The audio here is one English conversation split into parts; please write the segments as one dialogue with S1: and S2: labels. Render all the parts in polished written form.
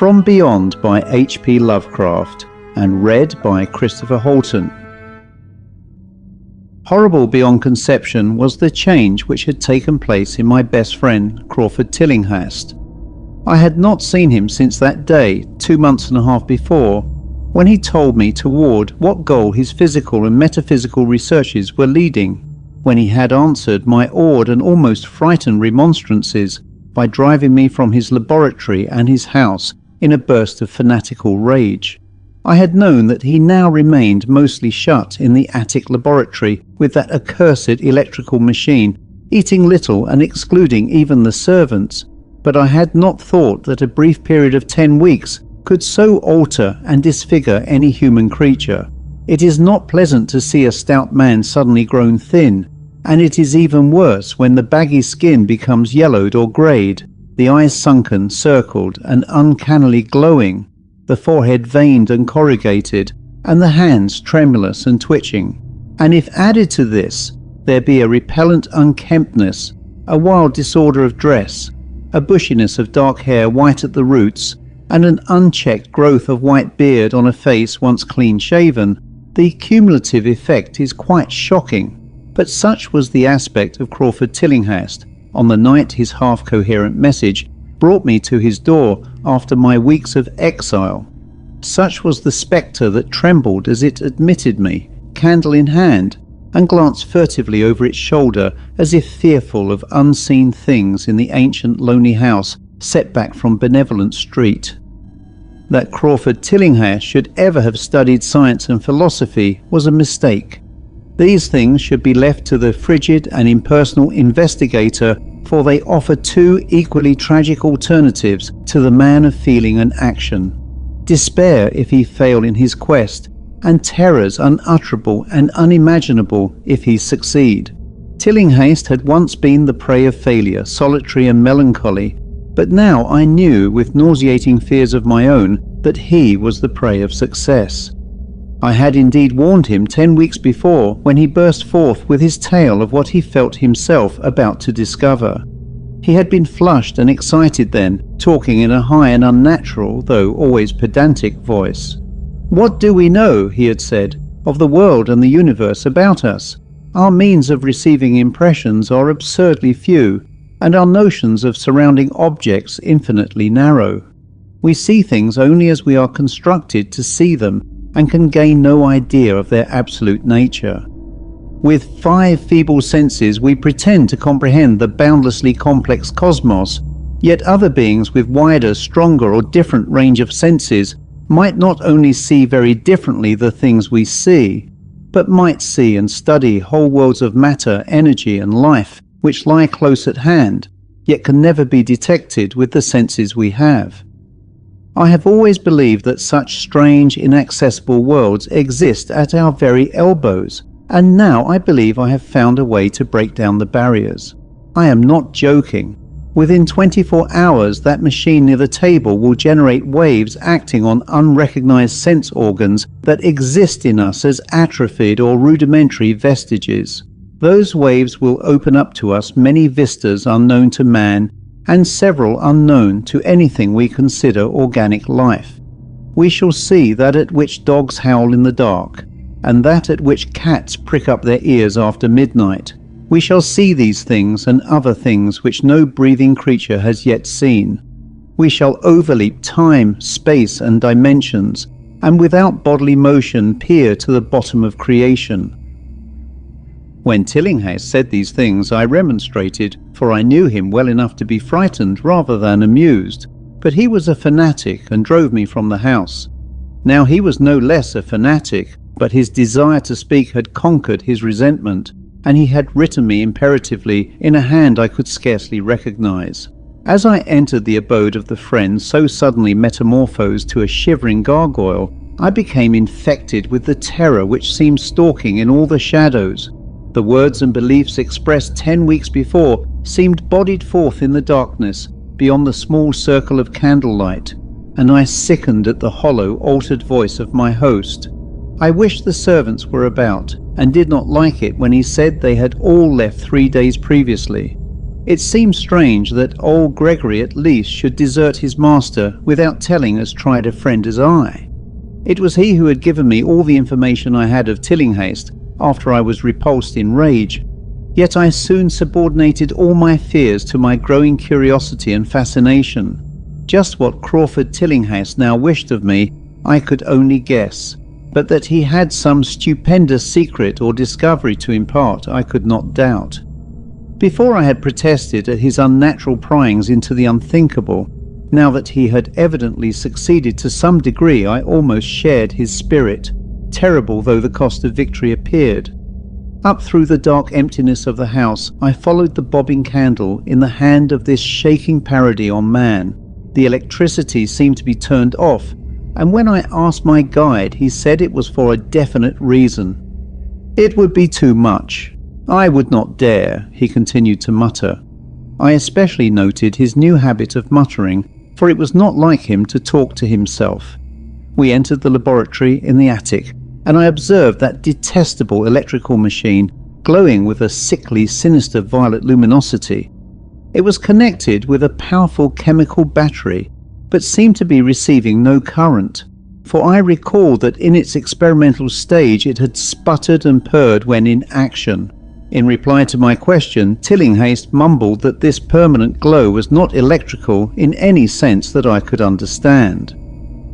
S1: From Beyond by H.P. Lovecraft, and read by Christopher Holton. Horrible beyond conception was the change which had taken place in my best friend, Crawford Tillinghast. I had not seen him since that day, 2 months and a half before, when he told me toward what goal his physical and metaphysical researches were leading, when he had answered my awed and almost frightened remonstrances by driving me from his laboratory and his house in a burst of fanatical rage. I had known that he now remained mostly shut in the attic laboratory with that accursed electrical machine, eating little and excluding even the servants, but I had not thought that a brief period of 10 weeks could so alter and disfigure any human creature. It is not pleasant to see a stout man suddenly grown thin, and it is even worse when the baggy skin becomes yellowed or greyed, the eyes sunken, circled, and uncannily glowing, the forehead veined and corrugated, and the hands tremulous and twitching. And if added to this, there be a repellent unkemptness, a wild disorder of dress, a bushiness of dark hair white at the roots, and an unchecked growth of white beard on a face once clean-shaven, the cumulative effect is quite shocking. But such was the aspect of Crawford Tillinghast on the night his half-coherent message brought me to his door after my weeks of exile. Such was the spectre that trembled as it admitted me, candle in hand, and glanced furtively over its shoulder as if fearful of unseen things in the ancient lonely house set back from Benevolent Street. That Crawford Tillinghast should ever have studied science and philosophy was a mistake. These things should be left to the frigid and impersonal investigator, for they offer two equally tragic alternatives to the man of feeling and action: despair if he fail in his quest, and terrors unutterable and unimaginable if he succeed. Tillinghast had once been the prey of failure, solitary and melancholy, but now I knew, with nauseating fears of my own, that he was the prey of success. I had indeed warned him 10 weeks before, when he burst forth with his tale of what he felt himself about to discover. He had been flushed and excited then, talking in a high and unnatural, though always pedantic voice. "What do we know," he had said, "of the world and the universe about us? Our means of receiving impressions are absurdly few, and our notions of surrounding objects infinitely narrow. We see things only as we are constructed to see them, and can gain no idea of their absolute nature. With 5 feeble senses we pretend to comprehend the boundlessly complex cosmos, yet other beings with wider, stronger or different range of senses might not only see very differently the things we see, but might see and study whole worlds of matter, energy and life which lie close at hand, yet can never be detected with the senses we have. I have always believed that such strange, inaccessible worlds exist at our very elbows, and now I believe I have found a way to break down the barriers. I am not joking. Within 24 hours, that machine near the table will generate waves acting on unrecognized sense organs that exist in us as atrophied or rudimentary vestiges. Those waves will open up to us many vistas unknown to man, and several unknown to anything we consider organic life. We shall see that at which dogs howl in the dark, and that at which cats prick up their ears after midnight. We shall see these things and other things which no breathing creature has yet seen. We shall overleap time, space, and dimensions, and without bodily motion peer to the bottom of creation. When Tillinghast said these things, I remonstrated, for I knew him well enough to be frightened rather than amused, but he was a fanatic and drove me from the house. Now he was no less a fanatic, but his desire to speak had conquered his resentment, and he had written me imperatively in a hand I could scarcely recognize. As I entered the abode of the friend so suddenly metamorphosed to a shivering gargoyle, I became infected with the terror which seemed stalking in all the shadows. The words and beliefs expressed 10 weeks before seemed bodied forth in the darkness beyond the small circle of candlelight, and I sickened at the hollow, altered voice of my host. I wished the servants were about, and did not like it when he said they had all left 3 days previously. It seemed strange that old Gregory at least should desert his master without telling as tried a friend as I. It was he who had given me all the information I had of Tillinghast after I was repulsed in rage, yet I soon subordinated all my fears to my growing curiosity and fascination. Just what Crawford Tillinghast now wished of me, I could only guess, but that he had some stupendous secret or discovery to impart, I could not doubt. Before I had protested at his unnatural pryings into the unthinkable, now that he had evidently succeeded to some degree, I almost shared his spirit, terrible though the cost of victory appeared. Up through the dark emptiness of the house, I followed the bobbing candle in the hand of this shaking parody on man. The electricity seemed to be turned off, and when I asked my guide, he said it was for a definite reason. It would be too much. I would not dare, he continued to mutter. I especially noted his new habit of muttering, for it was not like him to talk to himself. We entered the laboratory in the attic, and I observed that detestable electrical machine glowing with a sickly, sinister violet luminosity. It was connected with a powerful chemical battery, but seemed to be receiving no current, for I recalled that in its experimental stage it had sputtered and purred when in action. In reply to my question, Tillinghast mumbled that this permanent glow was not electrical in any sense that I could understand.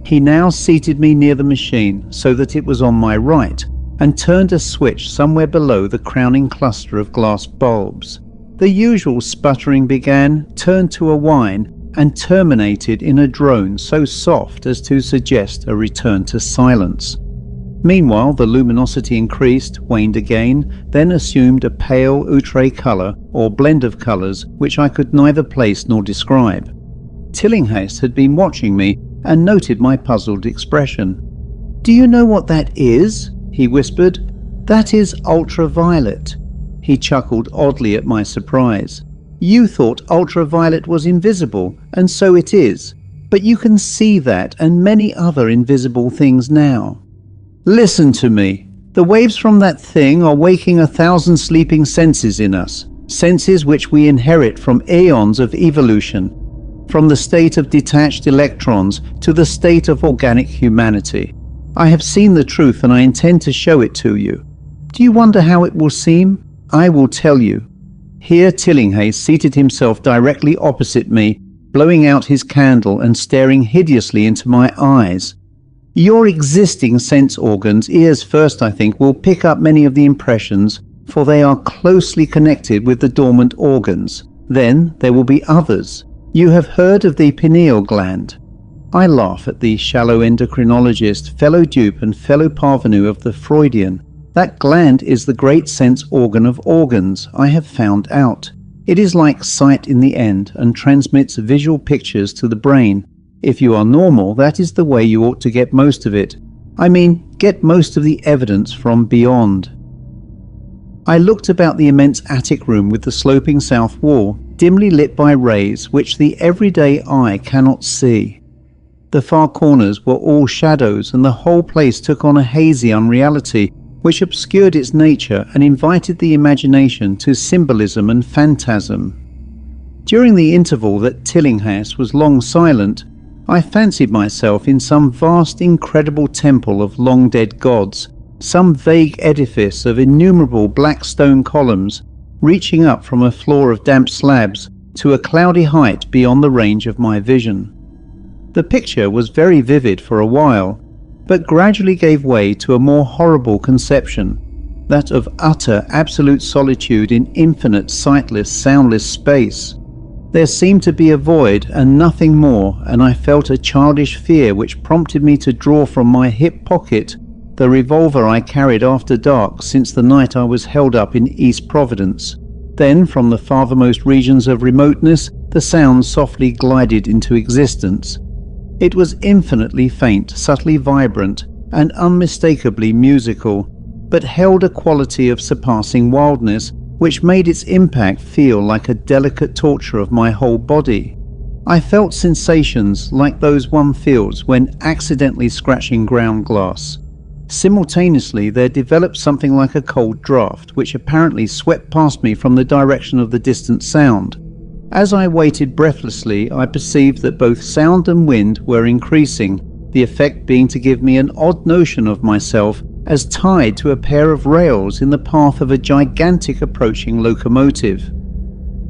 S1: He now seated me near the machine so that it was on my right, and turned a switch somewhere below the crowning cluster of glass bulbs. The usual sputtering began, turned to a whine, and terminated in a drone so soft as to suggest a return to silence. Meanwhile, the luminosity increased, waned again, then assumed a pale outre colour, or blend of colours, which I could neither place nor describe. Tillinghast had been watching me and noted my puzzled expression. "Do you know what that is?" he whispered. "That is ultraviolet." He chuckled oddly at my surprise. "You thought ultraviolet was invisible, and so it is. But you can see that and many other invisible things now. Listen to me. The waves from that thing are waking 1,000 sleeping senses in us, senses which we inherit from eons of evolution, from the state of detached electrons to the state of organic humanity. I have seen the truth and I intend to show it to you. Do you wonder how it will seem? I will tell you." Here Tillinghast seated himself directly opposite me, blowing out his candle and staring hideously into my eyes. "Your existing sense organs, ears first I think, will pick up many of the impressions, for they are closely connected with the dormant organs. Then there will be others. You have heard of the pineal gland." I laugh at the shallow endocrinologist, fellow dupe and fellow parvenu of the Freudian. That gland is the great sense organ of organs, I have found out. It is like sight in the end and transmits visual pictures to the brain. If you are normal, that is the way you ought to get most of it. I mean, get most of the evidence from beyond. I looked about the immense attic room with the sloping south wall, dimly lit by rays which the everyday eye cannot see. The far corners were all shadows, and the whole place took on a hazy unreality which obscured its nature and invited the imagination to symbolism and phantasm. During the interval that Tillinghast was long silent, I fancied myself in some vast, incredible temple of long-dead gods, some vague edifice of innumerable black stone columns, reaching up from a floor of damp slabs to a cloudy height beyond the range of my vision. The picture was very vivid for a while, but gradually gave way to a more horrible conception, that of utter, absolute solitude in infinite, sightless, soundless space. There seemed to be a void and nothing more, and I felt a childish fear which prompted me to draw from my hip pocket the revolver I carried after dark since the night I was held up in East Providence. Then, from the farthermost regions of remoteness, the sound softly glided into existence. It was infinitely faint, subtly vibrant, and unmistakably musical, but held a quality of surpassing wildness which made its impact feel like a delicate torture of my whole body. I felt sensations like those one feels when accidentally scratching ground glass. Simultaneously there developed something like a cold draught, which apparently swept past me from the direction of the distant sound. As I waited breathlessly, I perceived that both sound and wind were increasing, the effect being to give me an odd notion of myself as tied to a pair of rails in the path of a gigantic approaching locomotive.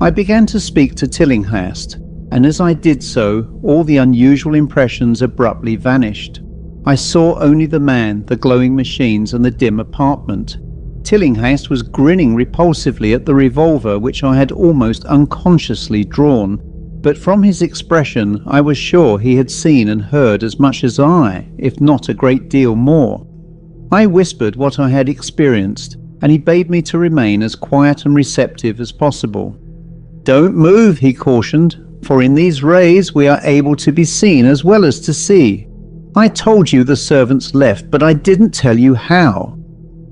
S1: I began to speak to Tillinghast, and as I did so, all the unusual impressions abruptly vanished. I saw only the man, the glowing machines, and the dim apartment. Tillinghast was grinning repulsively at the revolver which I had almost unconsciously drawn, but from his expression I was sure he had seen and heard as much as I, if not a great deal more. I whispered what I had experienced, and he bade me to remain as quiet and receptive as possible. "Don't move," he cautioned, "for in these rays we are able to be seen as well as to see. I told you the servants left, but I didn't tell you how.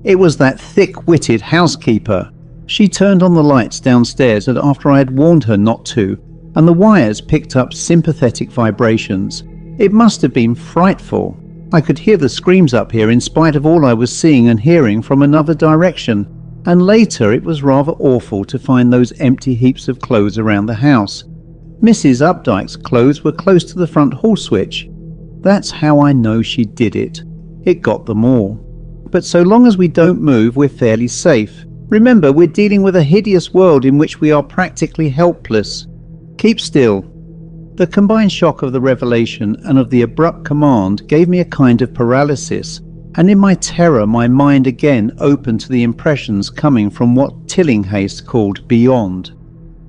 S1: It was that thick-witted housekeeper. She turned on the lights downstairs after I had warned her not to, and the wires picked up sympathetic vibrations. It must have been frightful. I could hear the screams up here in spite of all I was seeing and hearing from another direction, and later it was rather awful to find those empty heaps of clothes around the house. Mrs. Updike's clothes were close to the front hall switch. That's how I know she did it. It got them all. But so long as we don't move, we're fairly safe. Remember, we're dealing with a hideous world in which we are practically helpless. Keep still." The combined shock of the revelation and of the abrupt command gave me a kind of paralysis, and in my terror my mind again opened to the impressions coming from what Tillinghast called beyond.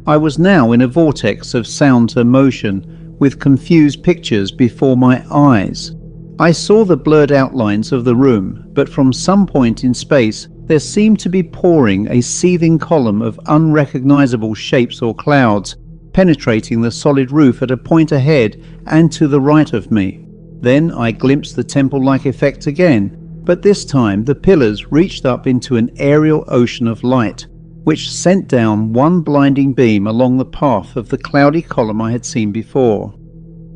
S1: I was now in a vortex of sound and motion, with confused pictures before my eyes. I saw the blurred outlines of the room, but from some point in space there seemed to be pouring a seething column of unrecognizable shapes or clouds, penetrating the solid roof at a point ahead and to the right of me. Then I glimpsed the temple-like effect again, but this time the pillars reached up into an aerial ocean of light, which sent down one blinding beam along the path of the cloudy column I had seen before.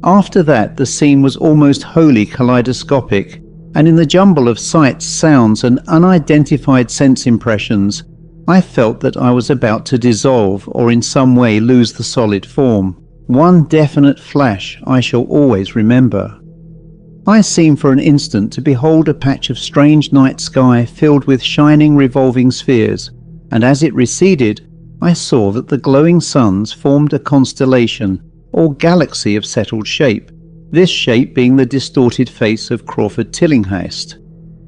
S1: After that, the scene was almost wholly kaleidoscopic, and in the jumble of sights, sounds, and unidentified sense impressions, I felt that I was about to dissolve or in some way lose the solid form. One definite flash I shall always remember. I seemed for an instant to behold a patch of strange night sky filled with shining revolving spheres, and as it receded, I saw that the glowing suns formed a constellation, or galaxy of settled shape, this shape being the distorted face of Crawford Tillinghast.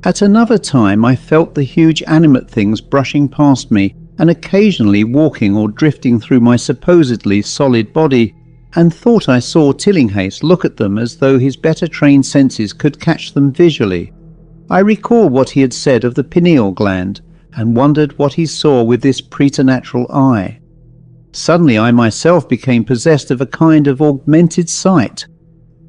S1: At another time I felt the huge animate things brushing past me and occasionally walking or drifting through my supposedly solid body, and thought I saw Tillinghast look at them as though his better trained senses could catch them visually. I recall what he had said of the pineal gland, and wondered what he saw with this preternatural eye. Suddenly I myself became possessed of a kind of augmented sight.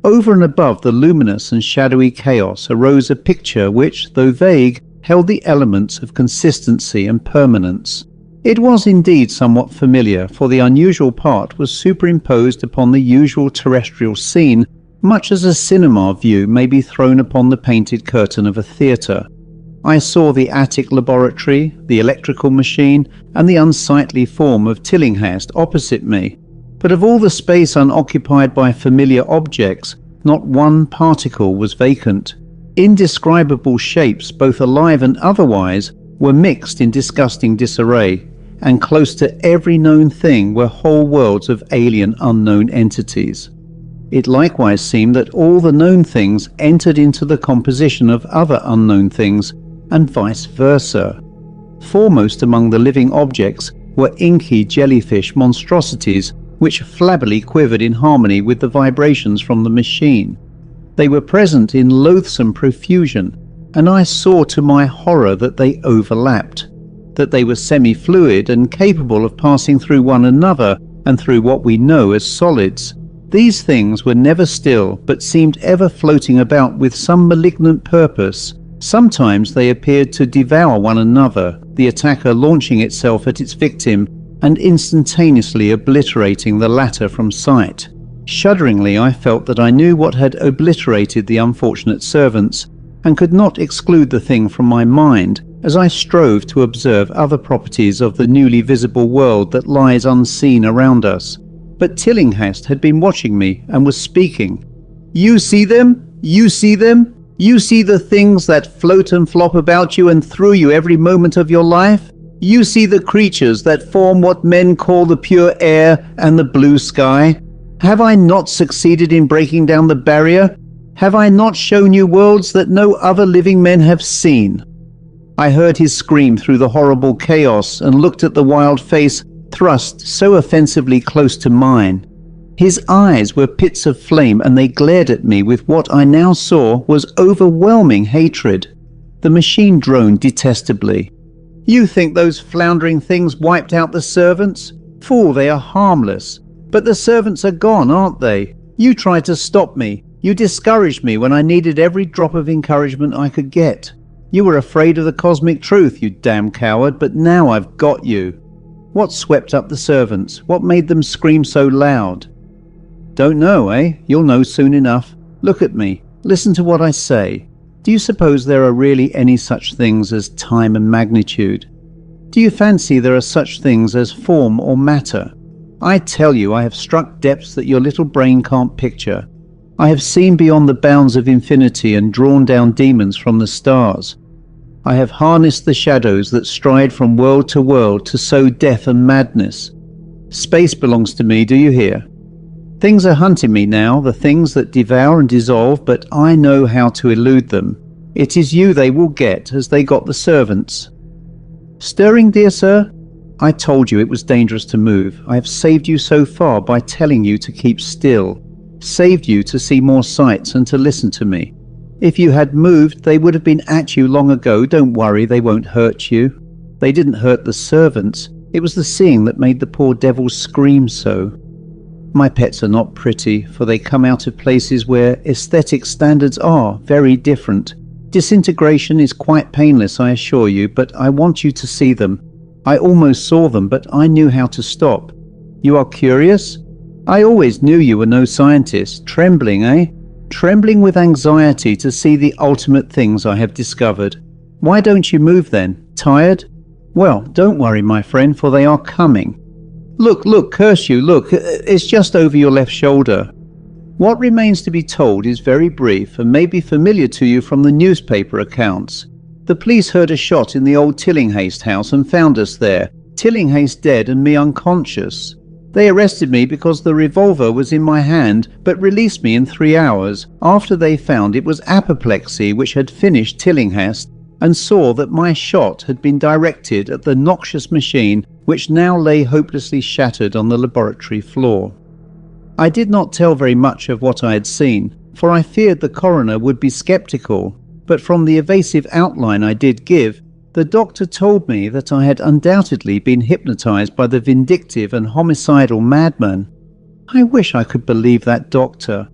S1: Over and above the luminous and shadowy chaos arose a picture which, though vague, held the elements of consistency and permanence. It was indeed somewhat familiar, for the unusual part was superimposed upon the usual terrestrial scene, much as a cinema view may be thrown upon the painted curtain of a theatre. I saw the attic laboratory, the electrical machine, and the unsightly form of Tillinghast opposite me, but of all the space unoccupied by familiar objects, not one particle was vacant. Indescribable shapes, both alive and otherwise, were mixed in disgusting disarray, and close to every known thing were whole worlds of alien unknown entities. It likewise seemed that all the known things entered into the composition of other unknown things, and vice versa. Foremost among the living objects were inky jellyfish monstrosities which flabbily quivered in harmony with the vibrations from the machine. They were present in loathsome profusion, and I saw to my horror that they overlapped, that they were semi-fluid and capable of passing through one another and through what we know as solids. These things were never still, but seemed ever floating about with some malignant purpose. Sometimes they appeared to devour one another, the attacker launching itself at its victim and instantaneously obliterating the latter from sight. Shudderingly I felt that I knew what had obliterated the unfortunate servants, and could not exclude the thing from my mind as I strove to observe other properties of the newly visible world that lies unseen around us. But Tillinghast had been watching me and was speaking. "You see them? You see them? You see the things that float and flop about you and through you every moment of your life? You see the creatures that form what men call the pure air and the blue sky? Have I not succeeded in breaking down the barrier? Have I not shown you worlds that no other living men have seen?" I heard his scream through the horrible chaos and looked at the wild face thrust so offensively close to mine. His eyes were pits of flame, and they glared at me with what I now saw was overwhelming hatred. The machine droned detestably. "You think those floundering things wiped out the servants? Fool, they are harmless. But the servants are gone, aren't they? You tried to stop me. You discouraged me when I needed every drop of encouragement I could get. You were afraid of the cosmic truth, you damn coward, but now I've got you. What swept up the servants? What made them scream so loud?" "Don't know, eh? You'll know soon enough. Look at me. Listen to what I say. Do you suppose there are really any such things as time and magnitude? Do you fancy there are such things as form or matter? I tell you, I have struck depths that your little brain can't picture. I have seen beyond the bounds of infinity and drawn down demons from the stars. I have harnessed the shadows that stride from world to world to sow death and madness. Space belongs to me, do you hear? Things are hunting me now, the things that devour and dissolve, but I know how to elude them. It is you they will get, as they got the servants." "Stirring, dear sir? I told you it was dangerous to move. I have saved you so far by telling you to keep still. Saved you to see more sights and to listen to me. If you had moved, they would have been at you long ago. Don't worry, they won't hurt you. They didn't hurt the servants. It was the seeing that made the poor devils scream so. My pets are not pretty, for they come out of places where aesthetic standards are very different. Disintegration is quite painless, I assure you, but I want you to see them. I almost saw them, but I knew how to stop. You are curious? I always knew you were no scientist. Trembling, eh? Trembling with anxiety to see the ultimate things I have discovered. Why don't you move then? Tired? Well, don't worry, my friend, for they are coming. Look, curse you, look, it's just over your left shoulder. What remains to be told is very brief and may be familiar to you from the newspaper accounts. The police heard a shot in the old Tillinghast house and found us there, Tillinghast dead and me unconscious. They arrested me because the revolver was in my hand, but released me in 3 hours after they found it was apoplexy which had finished Tillinghast, and saw that my shot had been directed at the noxious machine which now lay hopelessly shattered on the laboratory floor. I did not tell very much of what I had seen, for I feared the coroner would be sceptical, but from the evasive outline I did give, the doctor told me that I had undoubtedly been hypnotized by the vindictive and homicidal madman. I wish I could believe that doctor.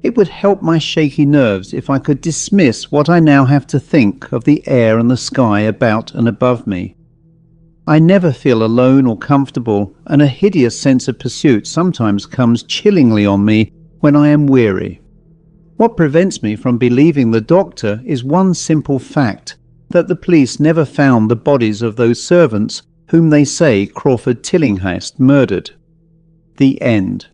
S1: It would help my shaky nerves if I could dismiss what I now have to think of the air and the sky about and above me. I never feel alone or comfortable, and a hideous sense of pursuit sometimes comes chillingly on me when I am weary. What prevents me from believing the doctor is one simple fact, that the police never found the bodies of those servants whom they say Crawford Tillinghast murdered. The end.